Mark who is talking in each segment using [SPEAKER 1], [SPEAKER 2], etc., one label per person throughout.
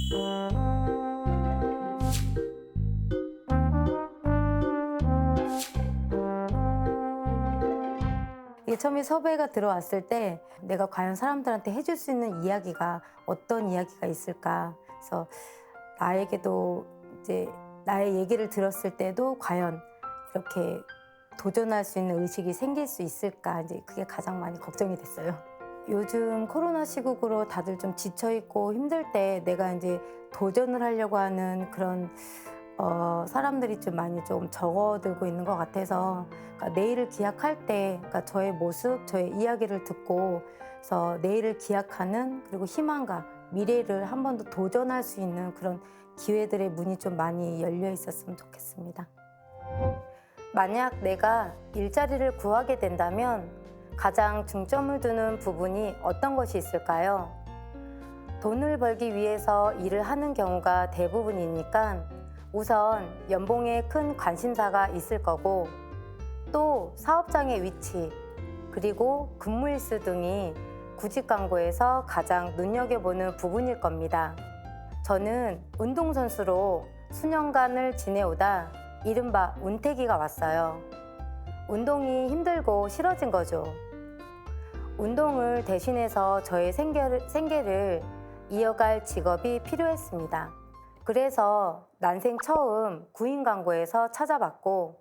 [SPEAKER 1] 이게 처음에 섭외가 들어왔을 때 내가 과연 사람들한테 해줄 수 있는 이야기가 어떤 이야기가 있을까. 그래서 나에게도 이제 나의 얘기를 들었을 때도 과연 이렇게 도전할 수 있는 의식이 생길 수 있을까. 이제 그게 가장 많이 걱정이 됐어요. 요즘 코로나 시국으로 다들 좀 지쳐있고 힘들 때 내가 이제 도전을 하려고 하는 그런 사람들이 좀 많이 좀 적어들고 있는 것 같아서, 그러니까 내일을 기약할 때, 그러니까 저의 모습, 저의 이야기를 듣고, 그래서 내일을 기약하는, 그리고 희망과 미래를 한 번 더 도전할 수 있는 그런 기회들의 문이 좀 많이 열려 있었으면 좋겠습니다. 만약 내가 일자리를 구하게 된다면 가장 중점을 두는 부분이 어떤 것이 있을까요? 돈을 벌기 위해서 일을 하는 경우가 대부분이니까 우선 연봉에 큰 관심사가 있을 거고, 또 사업장의 위치, 그리고 근무 일수 등이 구직 광고에서 가장 눈여겨보는 부분일 겁니다. 저는 운동선수로 수년간을 지내오다 이른바 운태기가 왔어요. 운동이 힘들고 싫어진 거죠. 운동을 대신해서 저의 생계를 이어갈 직업이 필요했습니다. 그래서 난생 처음 구인 광고에서 찾아봤고,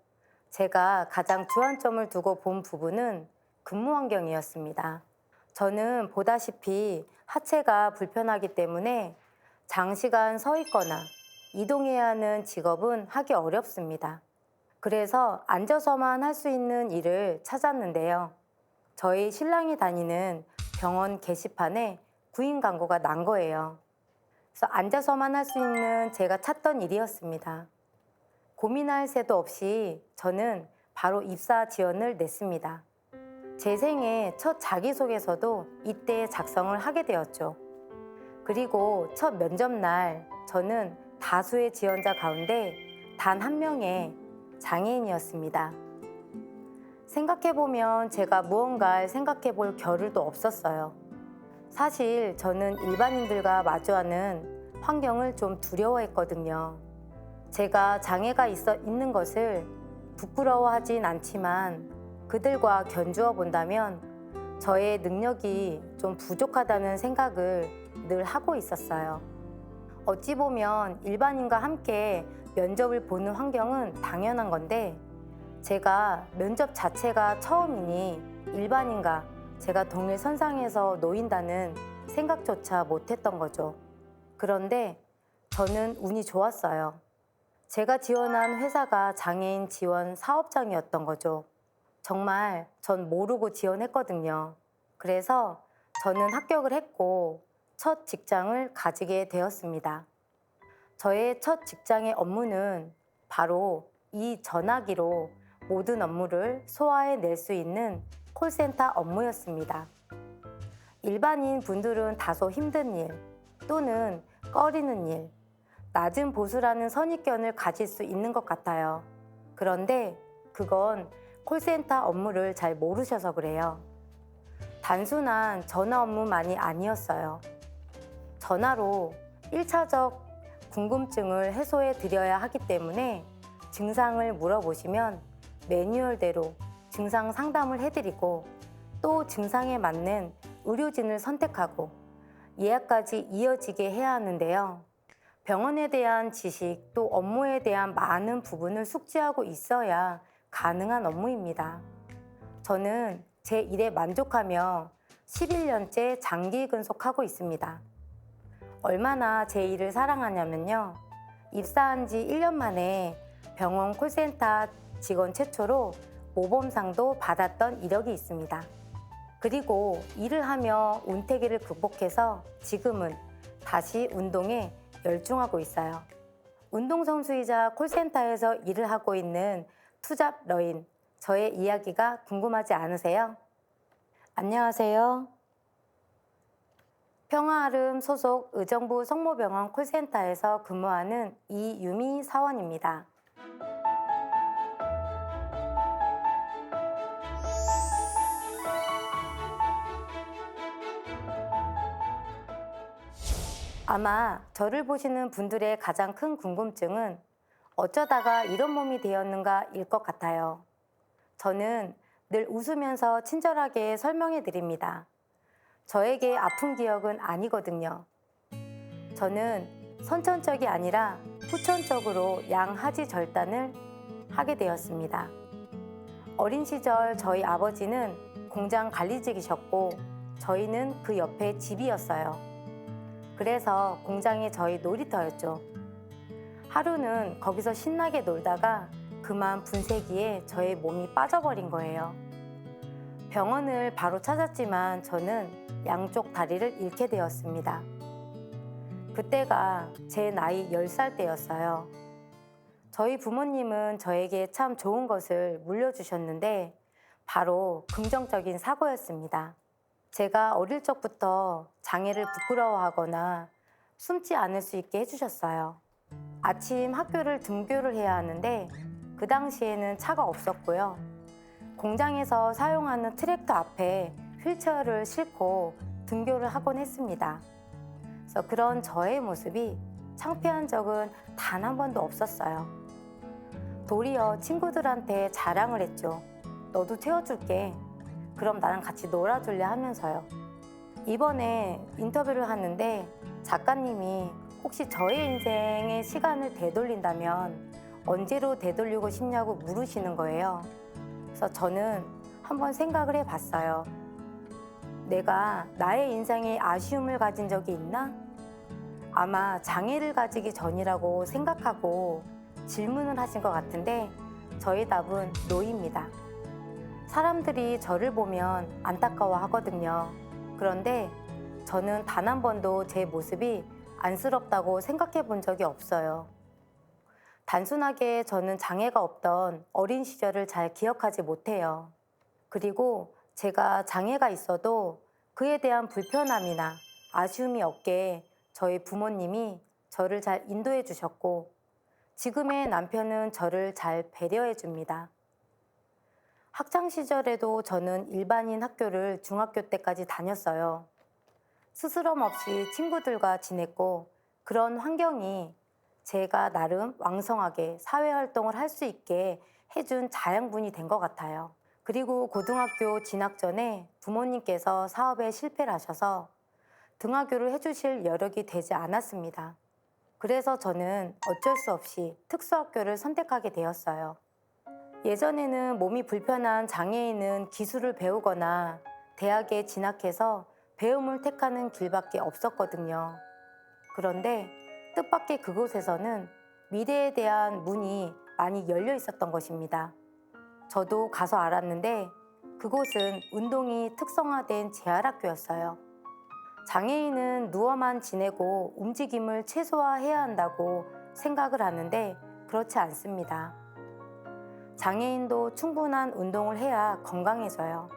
[SPEAKER 1] 제가 가장 주안점을 두고 본 부분은 근무 환경이었습니다. 저는 보다시피 하체가 불편하기 때문에 장시간 서 있거나 이동해야 하는 직업은 하기 어렵습니다. 그래서 앉아서만 할 수 있는 일을 찾았는데요. 저희 신랑이 다니는 병원 게시판에 구인 광고가 난 거예요. 그래서 앉아서만 할 수 있는 제가 찾던 일이었습니다. 고민할 새도 없이 저는 바로 입사 지원을 냈습니다. 제 생애 첫 자기소개서도 이때 작성을 하게 되었죠. 그리고 첫 면접 날 저는 다수의 지원자 가운데 단 한 명의 장애인이었습니다. 생각해보면 제가 무언가를 생각해볼 겨를도 없었어요. 사실 저는 일반인들과 마주하는 환경을 좀 두려워했거든요. 제가 장애가 있는 것을 부끄러워하진 않지만 그들과 견주어 본다면 저의 능력이 좀 부족하다는 생각을 늘 하고 있었어요. 어찌 보면 일반인과 함께 면접을 보는 환경은 당연한 건데, 제가 면접 자체가 처음이니 일반인과 제가 동일 선상에서 놓인다는 생각조차 못했던 거죠. 그런데 저는 운이 좋았어요. 제가 지원한 회사가 장애인 지원 사업장이었던 거죠. 정말 전 모르고 지원했거든요. 그래서 저는 합격을 했고 첫 직장을 가지게 되었습니다. 저의 첫 직장의 업무는 바로 이 전화기로 모든 업무를 소화해낼 수 있는 콜센터 업무였습니다. 일반인 분들은 다소 힘든 일 또는 꺼리는 일, 낮은 보수라는 선입견을 가질 수 있는 것 같아요. 그런데 그건 콜센터 업무를 잘 모르셔서 그래요. 단순한 전화 업무만이 아니었어요. 전화로 1차적 궁금증을 해소해 드려야 하기 때문에 증상을 물어보시면 매뉴얼대로 증상 상담을 해드리고, 또 증상에 맞는 의료진을 선택하고 예약까지 이어지게 해야 하는데요. 병원에 대한 지식 또 업무에 대한 많은 부분을 숙지하고 있어야 가능한 업무입니다. 저는 제 일에 만족하며 11년째 장기 근속하고 있습니다. 얼마나 제 일을 사랑하냐면요. 입사한 지 1년 만에 병원 콜센터 직원 최초로 모범상도 받았던 이력이 있습니다. 그리고 일을 하며 운태기를 극복해서 지금은 다시 운동에 열중하고 있어요. 운동선수이자 콜센터에서 일을 하고 있는 투잡 러인, 저의 이야기가 궁금하지 않으세요? 안녕하세요. 평화아름 소속 의정부 성모병원 콜센터에서 근무하는 이유미 사원입니다. 아마 저를 보시는 분들의 가장 큰 궁금증은 어쩌다가 이런 몸이 되었는가일 것 같아요. 저는 늘 웃으면서 친절하게 설명해 드립니다. 저에게 아픈 기억은 아니거든요. 저는 선천적이 아니라 후천적으로 양하지 절단을 하게 되었습니다. 어린 시절 저희 아버지는 공장 관리직이셨고 저희는 그 옆에 집이었어요. 그래서 공장이 저희 놀이터였죠. 하루는 거기서 신나게 놀다가 그만 분쇄기에 저의 몸이 빠져버린 거예요. 병원을 바로 찾았지만 저는 양쪽 다리를 잃게 되었습니다. 그때가 제 나이 10살 때였어요. 저희 부모님은 저에게 참 좋은 것을 물려주셨는데 바로 긍정적인 사고였습니다. 제가 어릴 적부터 장애를 부끄러워하거나 숨지 않을 수 있게 해주셨어요. 아침 학교를 등교를 해야 하는데 그 당시에는 차가 없었고요. 공장에서 사용하는 트랙터 앞에 휠체어를 싣고 등교를 하곤 했습니다. 그래서 그런 저의 모습이 창피한 적은 단 한 번도 없었어요. 도리어 친구들한테 자랑을 했죠. 너도 태워줄게. 그럼 나랑 같이 놀아줄래 하면서요. 이번에 인터뷰를 하는데 작가님이 혹시 저의 인생의 시간을 되돌린다면 언제로 되돌리고 싶냐고 물으시는 거예요. 그래서 저는 한번 생각을 해봤어요. 내가 나의 인생에 아쉬움을 가진 적이 있나? 아마 장애를 가지기 전이라고 생각하고 질문을 하신 것 같은데 저의 답은 노입니다. 사람들이 저를 보면 안타까워 하거든요. 그런데 저는 단 한 번도 제 모습이 안쓰럽다고 생각해 본 적이 없어요. 단순하게 저는 장애가 없던 어린 시절을 잘 기억하지 못해요. 그리고 제가 장애가 있어도 그에 대한 불편함이나 아쉬움이 없게 저희 부모님이 저를 잘 인도해 주셨고 지금의 남편은 저를 잘 배려해 줍니다. 학창 시절에도 저는 일반인 학교를 중학교 때까지 다녔어요. 스스럼 없이 친구들과 지냈고 그런 환경이 제가 나름 왕성하게 사회활동을 할 수 있게 해준 자양분이 된 것 같아요. 그리고 고등학교 진학 전에 부모님께서 사업에 실패를 하셔서 등하교를 해주실 여력이 되지 않았습니다. 그래서 저는 어쩔 수 없이 특수학교를 선택하게 되었어요. 예전에는 몸이 불편한 장애인은 기술을 배우거나 대학에 진학해서 배움을 택하는 길밖에 없었거든요. 그런데 뜻밖의 그곳에서는 미래에 대한 문이 많이 열려 있었던 것입니다. 저도 가서 알았는데 그곳은 운동이 특성화된 재활학교였어요. 장애인은 누워만 지내고 움직임을 최소화해야 한다고 생각을 하는데 그렇지 않습니다. 장애인도 충분한 운동을 해야 건강해져요.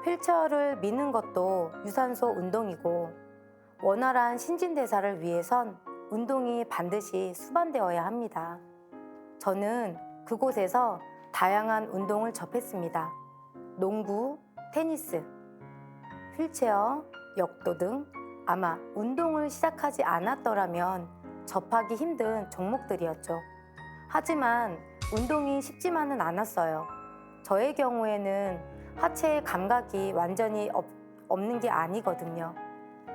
[SPEAKER 1] 휠체어를 미는 것도 유산소 운동이고 원활한 신진대사를 위해선 운동이 반드시 수반되어야 합니다. 저는 그곳에서 다양한 운동을 접했습니다. 농구, 테니스, 휠체어, 역도 등 아마 운동을 시작하지 않았더라면 접하기 힘든 종목들이었죠. 하지만 운동이 쉽지만은 않았어요. 저의 경우에는 하체의 감각이 완전히 없는 게 아니거든요.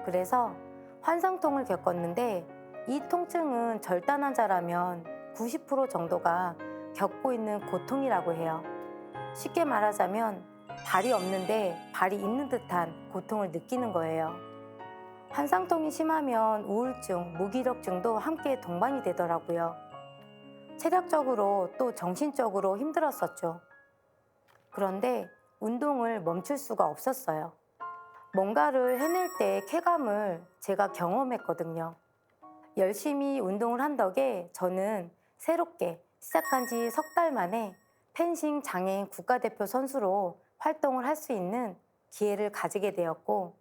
[SPEAKER 1] 그래서 환상통을 겪었는데 이 통증은 절단 환자라면 90% 정도가 겪고 있는 고통이라고 해요. 쉽게 말하자면 발이 없는데 발이 있는 듯한 고통을 느끼는 거예요. 환상통이 심하면 우울증, 무기력증도 함께 동반이 되더라고요. 체력적으로 또 정신적으로 힘들었었죠. 그런데 운동을 멈출 수가 없었어요. 뭔가를 해낼 때의 쾌감을 제가 경험했거든요. 열심히 운동을 한 덕에 저는 새롭게 시작한 지 석 달 만에 펜싱 장애인 국가대표 선수로 활동을 할 수 있는 기회를 가지게 되었고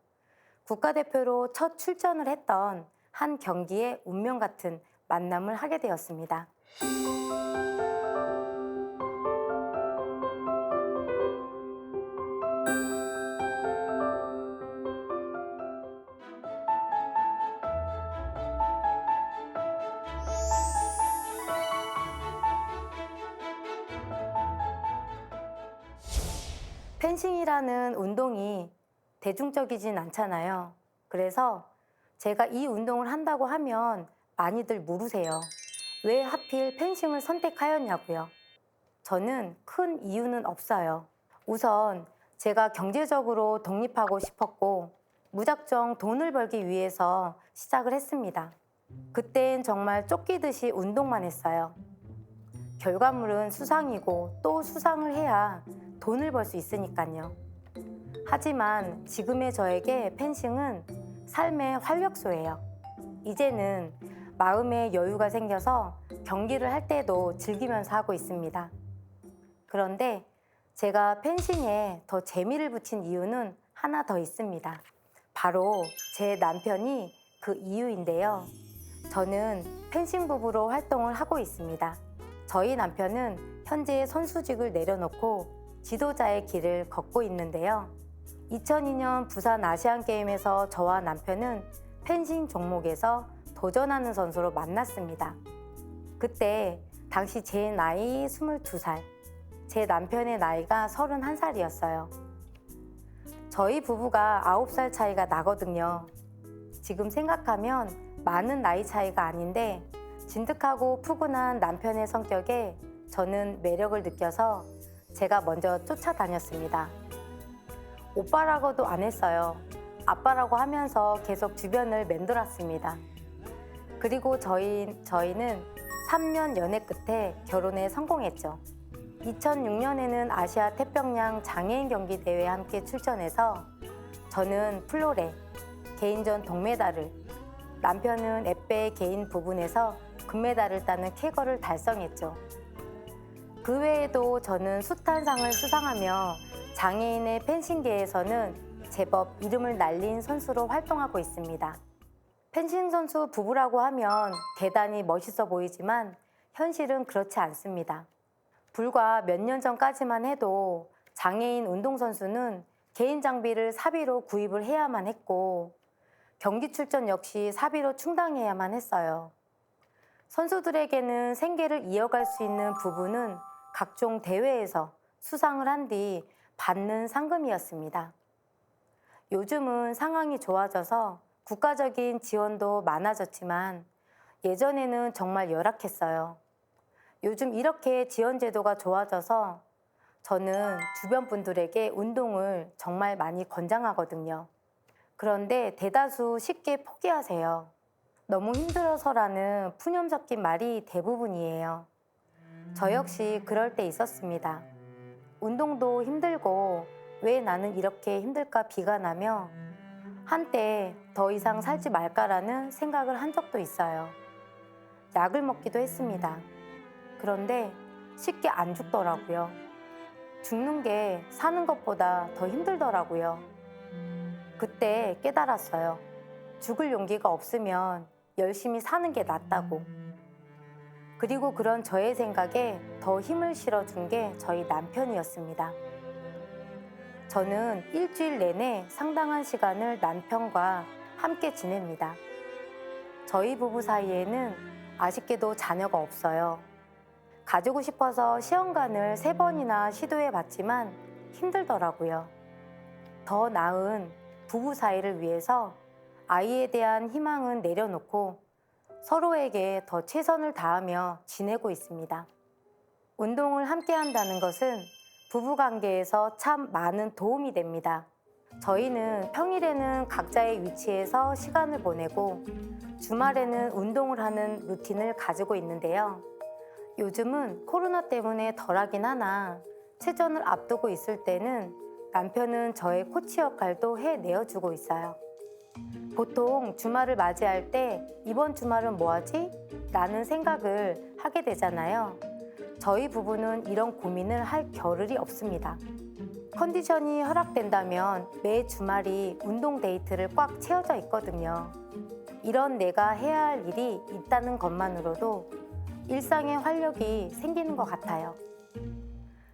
[SPEAKER 1] 국가대표로 첫 출전을 했던 한 경기에 운명 같은 만남을 하게 되었습니다. 펜싱이라는 운동이 대중적이진 않잖아요. 그래서 제가 이 운동을 한다고 하면 많이들 물으세요. 왜 하필 펜싱을 선택하였냐고요. 저는 큰 이유는 없어요. 우선 제가 경제적으로 독립하고 싶었고 무작정 돈을 벌기 위해서 시작을 했습니다. 그땐 정말 쫓기듯이 운동만 했어요. 결과물은 수상이고 또 수상을 해야 돈을 벌 수 있으니까요. 하지만 지금의 저에게 펜싱은 삶의 활력소예요. 이제는 마음의 여유가 생겨서 경기를 할 때도 즐기면서 하고 있습니다. 그런데 제가 펜싱에 더 재미를 붙인 이유는 하나 더 있습니다. 바로 제 남편이 그 이유인데요. 저는 펜싱 부부로 활동을 하고 있습니다. 저희 남편은 현재 선수직을 내려놓고 지도자의 길을 걷고 있는데요. 2002년 부산 아시안게임에서 저와 남편은 펜싱 종목에서 도전하는 선수로 만났습니다. 그때 당시 제 나이 22살, 제 남편의 나이가 31살이었어요. 저희 부부가 9살 차이가 나거든요. 지금 생각하면 많은 나이 차이가 아닌데 진득하고 푸근한 남편의 성격에 저는 매력을 느껴서 제가 먼저 쫓아다녔습니다. 오빠라고도 안 했어요. 아빠라고 하면서 계속 주변을 맴돌았습니다. 그리고 저희는 3년 연애 끝에 결혼에 성공했죠. 2006년에는 아시아 태평양 장애인 경기 대회에 함께 출전해서 저는 플로레, 개인전 동메달을, 남편은 앳베 개인 부분에서 금메달을 따는 쾌거를 달성했죠. 그 외에도 저는 숱한상을 수상하며 장애인의 펜싱계에서는 제법 이름을 날린 선수로 활동하고 있습니다. 펜싱 선수 부부라고 하면 대단히 멋있어 보이지만 현실은 그렇지 않습니다. 불과 몇 년 전까지만 해도 장애인 운동선수는 개인 장비를 사비로 구입을 해야만 했고 경기 출전 역시 사비로 충당해야만 했어요. 선수들에게는 생계를 이어갈 수 있는 부분은 각종 대회에서 수상을 한 뒤 받는 상금이었습니다. 요즘은 상황이 좋아져서 국가적인 지원도 많아졌지만 예전에는 정말 열악했어요. 요즘 이렇게 지원 제도가 좋아져서 저는 주변 분들에게 운동을 정말 많이 권장하거든요. 그런데 대다수 쉽게 포기하세요. 너무 힘들어서라는 푸념 섞인 말이 대부분이에요. 저 역시 그럴 때 있었습니다. 운동도 힘들고 왜 나는 이렇게 힘들까 비관하며 한때 더 이상 살지 말까라는 생각을 한 적도 있어요. 약을 먹기도 했습니다. 그런데 쉽게 안 죽더라고요. 죽는 게 사는 것보다 더 힘들더라고요. 그때 깨달았어요. 죽을 용기가 없으면 열심히 사는 게 낫다고. 그리고 그런 저의 생각에 더 힘을 실어준 게 저희 남편이었습니다. 저는 일주일 내내 상당한 시간을 남편과 함께 지냅니다. 저희 부부 사이에는 아쉽게도 자녀가 없어요. 가지고 싶어서 시험관을 3번이나 시도해 봤지만 힘들더라고요. 더 나은 부부 사이를 위해서 아이에 대한 희망은 내려놓고 서로에게 더 최선을 다하며 지내고 있습니다. 운동을 함께 한다는 것은 부부관계에서 참 많은 도움이 됩니다. 저희는 평일에는 각자의 위치에서 시간을 보내고 주말에는 운동을 하는 루틴을 가지고 있는데요. 요즘은 코로나 때문에 덜하긴 하나 체전을 앞두고 있을 때는 남편은 저의 코치 역할도 해내어주고 있어요. 보통 주말을 맞이할 때 이번 주말은 뭐 하지? 라는 생각을 하게 되잖아요. 저희 부부는 이런 고민을 할 겨를이 없습니다. 컨디션이 허락된다면 매 주말이 운동 데이트를 꽉 채워져 있거든요. 이런 내가 해야 할 일이 있다는 것만으로도 일상에 활력이 생기는 것 같아요.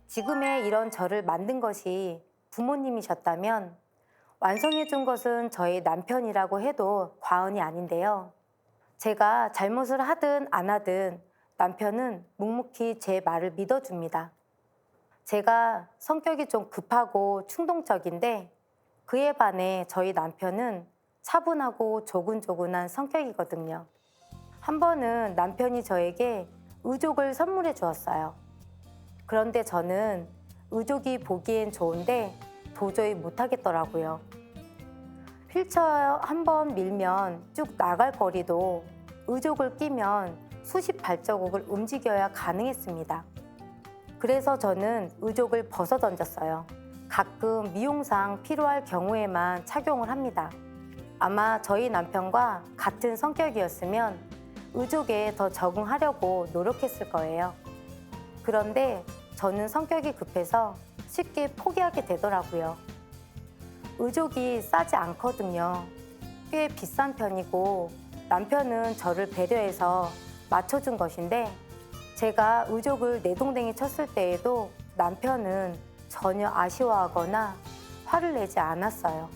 [SPEAKER 1] 지금의 이런 저를 만든 것이 부모님이셨다면 완성해 준 것은 저희 남편이라고 해도 과언이 아닌데요. 제가 잘못을 하든 안 하든 남편은 묵묵히 제 말을 믿어줍니다. 제가 성격이 좀 급하고 충동적인데 그에 반해 저희 남편은 차분하고 조근조근한 성격이거든요. 한 번은 남편이 저에게 의족을 선물해 주었어요. 그런데 저는 의족이 보기엔 좋은데 도저히 못하겠더라고요. 휠체어 한 번 밀면 쭉 나갈 거리도 의족을 끼면 수십 발자국을 움직여야 가능했습니다. 그래서 저는 의족을 벗어 던졌어요. 가끔 미용상 필요할 경우에만 착용을 합니다. 아마 저희 남편과 같은 성격이었으면 의족에 더 적응하려고 노력했을 거예요. 그런데 저는 성격이 급해서 쉽게 포기하게 되더라고요. 의족이 싸지 않거든요. 꽤 비싼 편이고 남편은 저를 배려해서 맞춰준 것인데 제가 의족을 내동댕이 쳤을 때에도 남편은 전혀 아쉬워하거나 화를 내지 않았어요.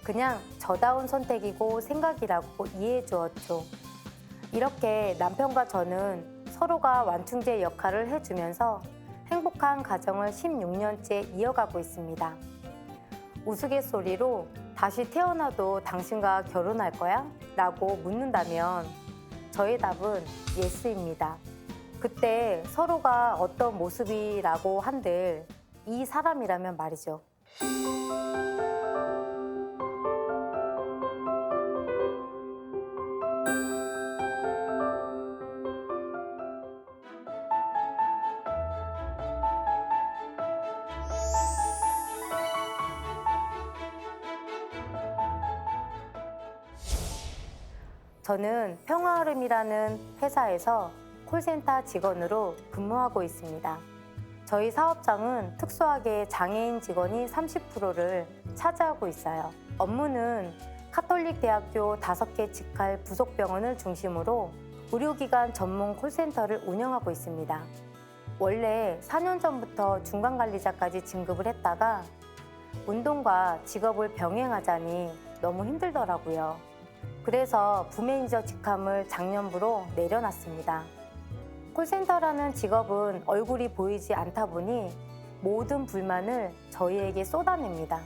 [SPEAKER 1] 그냥 저다운 선택이고 생각이라고 이해해 주었죠. 이렇게 남편과 저는 서로가 완충제 역할을 해주면서 행복한 가정을 16년째 이어가고 있습니다. 우스갯소리로 다시 태어나도 당신과 결혼할 거야? 라고 묻는다면 저의 답은 예스입니다. 그때 서로가 어떤 모습이라고 한들 이 사람이라면 말이죠. 저는 평화아름이라는 회사에서 콜센터 직원으로 근무하고 있습니다. 저희 사업장은 특수하게 장애인 직원이 30%를 차지하고 있어요. 업무는 카톨릭 대학교 5개 직할 부속병원을 중심으로 의료기관 전문 콜센터를 운영하고 있습니다. 원래 4년 전부터 중간관리자까지 진급을 했다가 운동과 직업을 병행하자니 너무 힘들더라고요. 그래서 부매니저 직함을 작년부로 내려놨습니다. 콜센터라는 직업은 얼굴이 보이지 않다 보니 모든 불만을 저희에게 쏟아냅니다.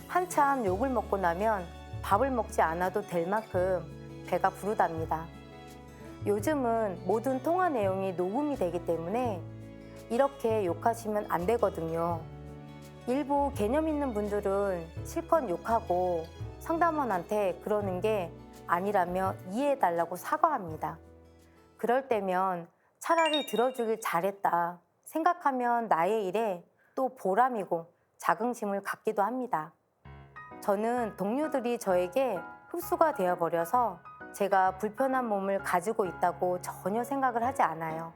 [SPEAKER 1] 한참 욕을 먹고 나면 밥을 먹지 않아도 될 만큼 배가 부르답니다. 요즘은 모든 통화 내용이 녹음이 되기 때문에 이렇게 욕하시면 안 되거든요. 일부 개념 있는 분들은 실컷 욕하고 상담원한테 그러는 게 아니라며 이해해달라고 사과합니다. 그럴 때면 차라리 들어주길 잘했다 생각하면 나의 일에 또 보람이고 자긍심을 갖기도 합니다. 저는 동료들이 저에게 흡수가 되어버려서 제가 불편한 몸을 가지고 있다고 전혀 생각을 하지 않아요.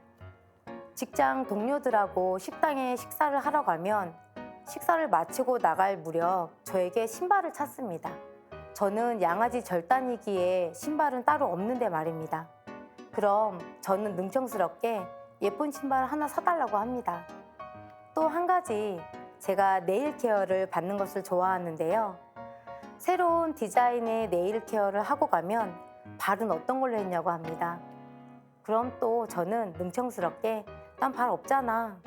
[SPEAKER 1] 직장 동료들하고 식당에 식사를 하러 가면 식사를 마치고 나갈 무렵 저에게 신발을 찾습니다. 저는 양아지 절단이기에 신발은 따로 없는데 말입니다. 그럼 저는 능청스럽게 예쁜 신발 하나 사달라고 합니다. 또 한 가지, 제가 네일 케어를 받는 것을 좋아하는데요. 새로운 디자인의 네일 케어를 하고 가면 발은 어떤 걸로 했냐고 합니다. 그럼 또 저는 능청스럽게 난 발 없잖아.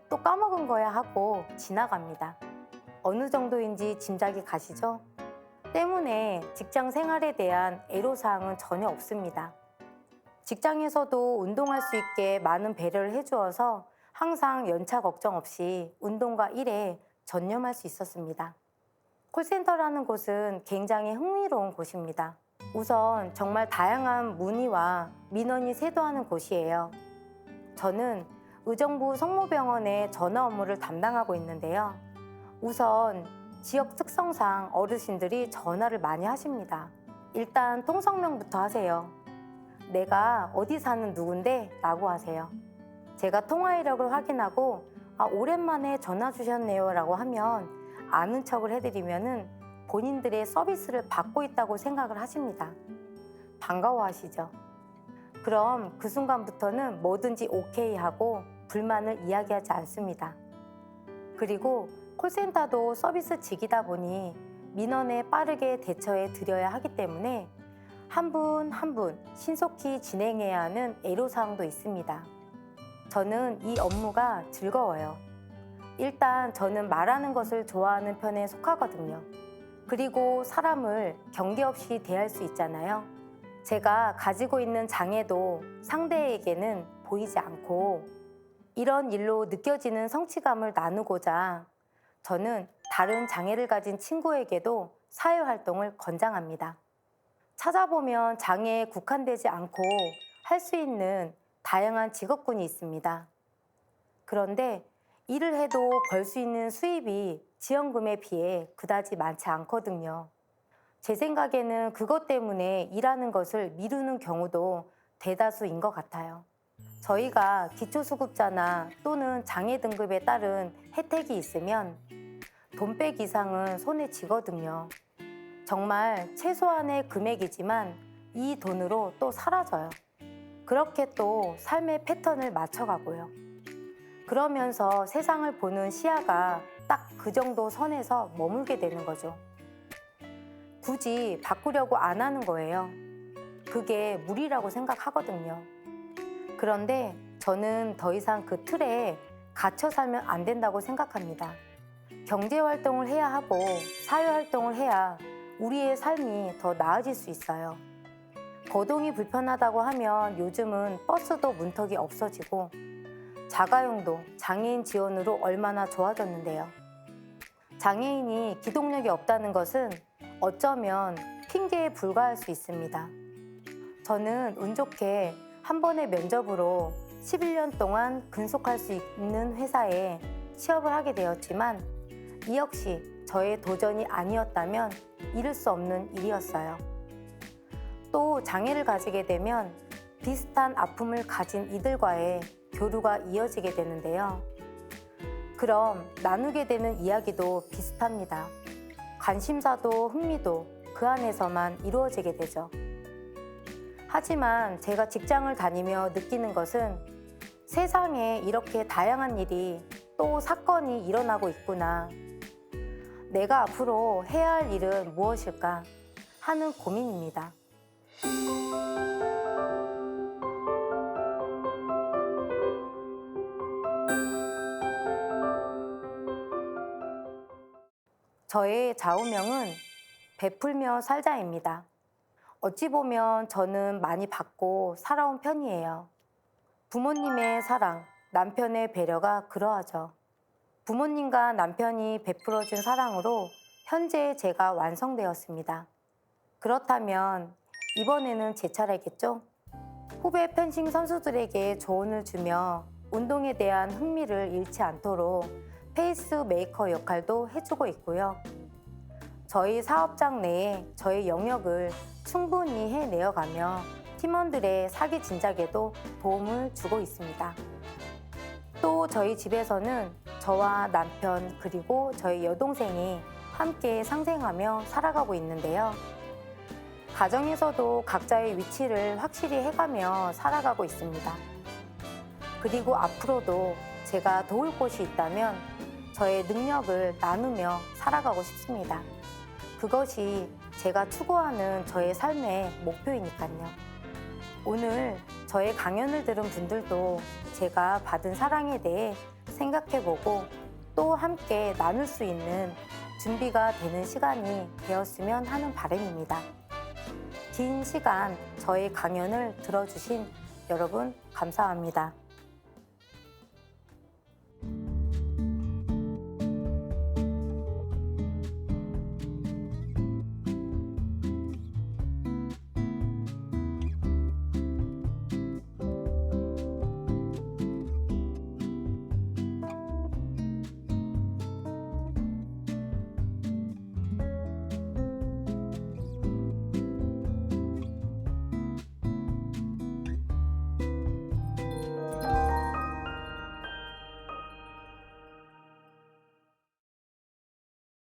[SPEAKER 1] 또 까먹은 거야 하고 지나갑니다. 어느 정도인지 짐작이 가시죠? 때문에 직장 생활에 대한 애로사항은 전혀 없습니다. 직장에서도 운동할 수 있게 많은 배려를 해주어서 항상 연차 걱정 없이 운동과 일에 전념할 수 있었습니다. 콜센터라는 곳은 굉장히 흥미로운 곳입니다. 우선 정말 다양한 문의와 민원이 쇄도하는 곳이에요. 저는 의정부 성모병원의 전화 업무를 담당하고 있는데요. 우선 지역 특성상 어르신들이 전화를 많이 하십니다. 일단 통성명부터 하세요. 내가 어디 사는 누군데? 라고 하세요. 제가 통화 이력을 확인하고 오랜만에 전화 주셨네요 라고 하면 아는 척을 해드리면은 본인들의 서비스를 받고 있다고 생각을 하십니다. 반가워하시죠? 그럼 그 순간부터는 뭐든지 오케이 하고 불만을 이야기하지 않습니다. 그리고 콜센터도 서비스직이다 보니 민원에 빠르게 대처해 드려야 하기 때문에 한 분 한 분 신속히 진행해야 하는 애로사항도 있습니다. 저는 이 업무가 즐거워요. 일단 저는 말하는 것을 좋아하는 편에 속하거든요. 그리고 사람을 경계 없이 대할 수 있잖아요. 제가 가지고 있는 장애도 상대에게는 보이지 않고 이런 일로 느껴지는 성취감을 나누고자 저는 다른 장애를 가진 친구에게도 사회활동을 권장합니다. 찾아보면 장애에 국한되지 않고 할 수 있는 다양한 직업군이 있습니다. 그런데 일을 해도 벌 수 있는 수입이 지원금에 비해 그다지 많지 않거든요. 제 생각에는 그것 때문에 일하는 것을 미루는 경우도 대다수인 것 같아요. 저희가 기초수급자나 또는 장애 등급에 따른 혜택이 있으면 돈백 이상은 손에 쥐거든요. 정말 최소한의 금액이지만 이 돈으로 또 사라져요. 그렇게 또 삶의 패턴을 맞춰가고요. 그러면서 세상을 보는 시야가 딱 그 정도 선에서 머물게 되는 거죠. 굳이 바꾸려고 안 하는 거예요. 그게 무리라고 생각하거든요. 그런데 저는 더 이상 그 틀에 갇혀 살면 안 된다고 생각합니다. 경제활동을 해야 하고 사회활동을 해야 우리의 삶이 더 나아질 수 있어요. 거동이 불편하다고 하면 요즘은 버스도 문턱이 없어지고 자가용도 장애인 지원으로 얼마나 좋아졌는데요. 장애인이 기동력이 없다는 것은 어쩌면 핑계에 불과할 수 있습니다. 저는 운 좋게 한 번의 면접으로 11년 동안 근속할 수 있는 회사에 취업을 하게 되었지만 이 역시 저의 도전이 아니었다면 이룰 수 없는 일이었어요. 또 장애를 가지게 되면 비슷한 아픔을 가진 이들과의 교류가 이어지게 되는데요. 그럼 나누게 되는 이야기도 비슷합니다. 관심사도 흥미도 그 안에서만 이루어지게 되죠. 하지만 제가 직장을 다니며 느끼는 것은 세상에 이렇게 다양한 일이 또 사건이 일어나고 있구나. 내가 앞으로 해야 할 일은 무엇일까 하는 고민입니다. 저의 좌우명은 베풀며 살자입니다. 어찌 보면 저는 많이 받고 살아온 편이에요. 부모님의 사랑, 남편의 배려가 그러하죠. 부모님과 남편이 베풀어준 사랑으로 현재 제가 완성되었습니다. 그렇다면 이번에는 제 차례겠죠? 후배 펜싱 선수들에게 조언을 주며 운동에 대한 흥미를 잃지 않도록 페이스메이커 역할도 해주고 있고요. 저희 사업장 내에 저의 영역을 충분히 해내어가며 팀원들의 사기 진작에도 도움을 주고 있습니다. 또 저희 집에서는 저와 남편 그리고 저희 여동생이 함께 상생하며 살아가고 있는데요. 가정에서도 각자의 위치를 확실히 해가며 살아가고 있습니다. 그리고 앞으로도 제가 도울 곳이 있다면 저의 능력을 나누며 살아가고 싶습니다. 그것이 제가 추구하는 저의 삶의 목표이니까요. 오늘 저의 강연을 들은 분들도 제가 받은 사랑에 대해 생각해보고 또 함께 나눌 수 있는 준비가 되는 시간이 되었으면 하는 바람입니다. 긴 시간 저의 강연을 들어주신 여러분 감사합니다.